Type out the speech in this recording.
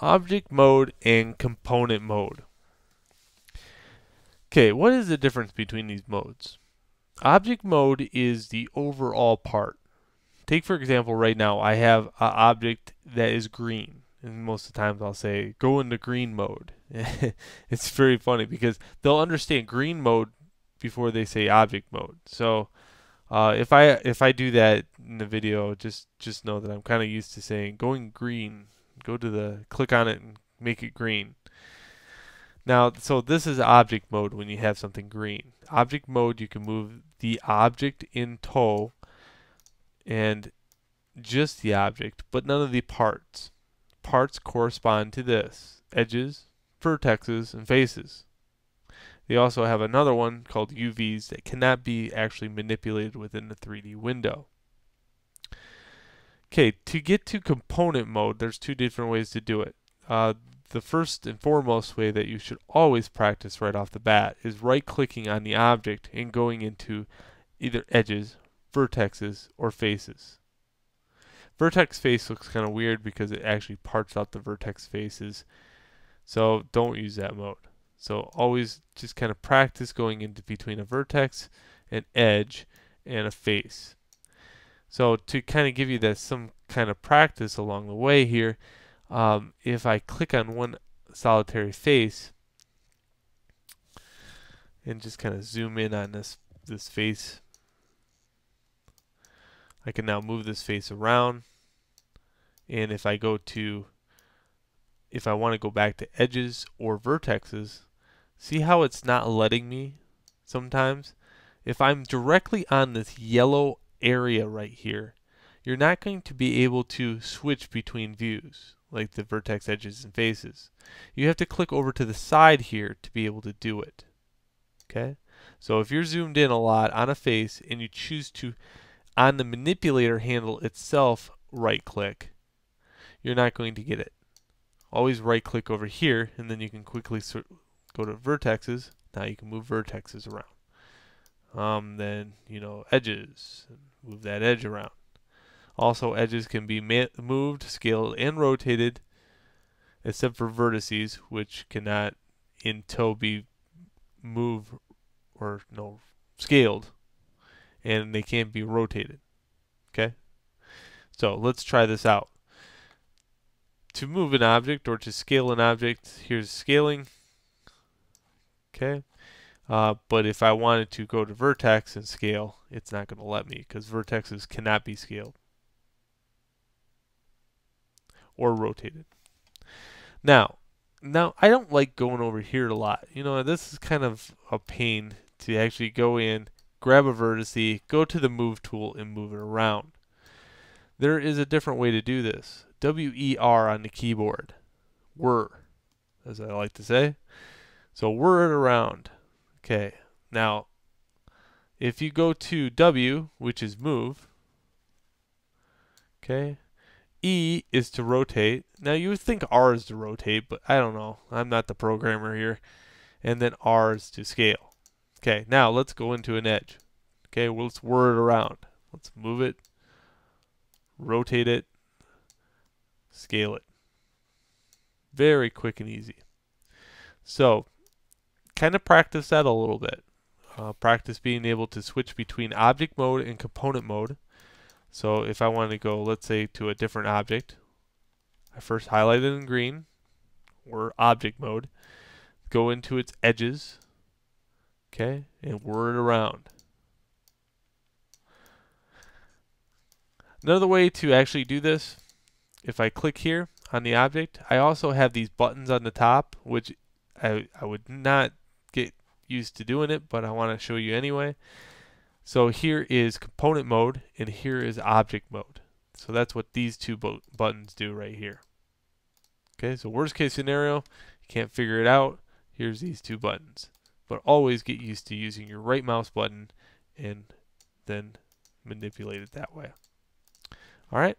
Object mode and component mode. Okay, what is the difference between these modes? Object mode is the overall part. Take for example right now I have an object that is green, and most of the times I'll say go into green mode. It's very funny because they'll understand green mode before they say object mode. So if I do that in the video, just know that I'm kind of used to saying going green. Go to the click on it and make it green. Now, so this is object mode when you have something green. Object mode, you can move the object in tow and just the object, but none of the parts. Parts correspond to this: edges, vertexes, and faces. They also have another one called UVs that cannot be actually manipulated within the 3D window. Okay, to get to component mode, there's two different ways to do it. The first and foremost way that you should always practice right off the bat is right-clicking on the object and going into either edges, vertexes, or faces. Vertex face looks kind of weird because it actually parts out the vertex faces, so don't use that mode. So always just kind of practice going into between a vertex, an edge, and a face. So to kind of give you that some kind of practice along the way here, if I click on one solitary face and just kind of zoom in on this face, I can now move this face around. And if I want to go back to edges or vertexes, see how it's not letting me sometimes? If I'm directly on this yellow area right here, you're not going to be able to switch between views like the vertex, edges, and faces. You have to click over to the side here to be able to do it. Okay? So if you're zoomed in a lot on a face and you choose to, on the manipulator handle itself, right click, you're not going to get it. Always right click over here and then you can quickly go to vertexes. Now you can move vertexes around. Then, edges, move that edge around. Also, edges can be moved, scaled, and rotated, except for vertices, which cannot in tow be moved or scaled, and they can't be rotated. Okay? So let's try this out. To move an object or to scale an object, here's scaling. Okay? But if I wanted to go to vertex and scale, it's not going to let me because vertexes cannot be scaled or rotated. Now I don't like going over here a lot. This is kind of a pain to actually go in, grab a vertice, go to the move tool, and move it around. There is a different way to do this. WER on the keyboard. Whir, as I like to say. So whir it around. Okay, now if you go to W, which is move, okay, E is to rotate. Now you would think R is to rotate, but I don't know. I'm not the programmer here. And then R is to scale. Okay, now let's go into an edge. Okay, well, let's whir it around. Let's move it, rotate it, scale it. Very quick and easy. So, kind of practice that a little bit. Practice being able to switch between object mode and component mode. So if I want to go, let's say, to a different object, I first highlight it in green, or object mode, go into its edges, okay, and whir it around. Another way to actually do this, if I click here on the object, I also have these buttons on the top, which I would not get used to doing it, but I want to show you anyway. So here is component mode and here is object mode. So that's what these two buttons do right here. Okay, so worst case scenario, you can't figure it out, here's these two buttons. But always get used to using your right mouse button and then manipulate it that way. Alright,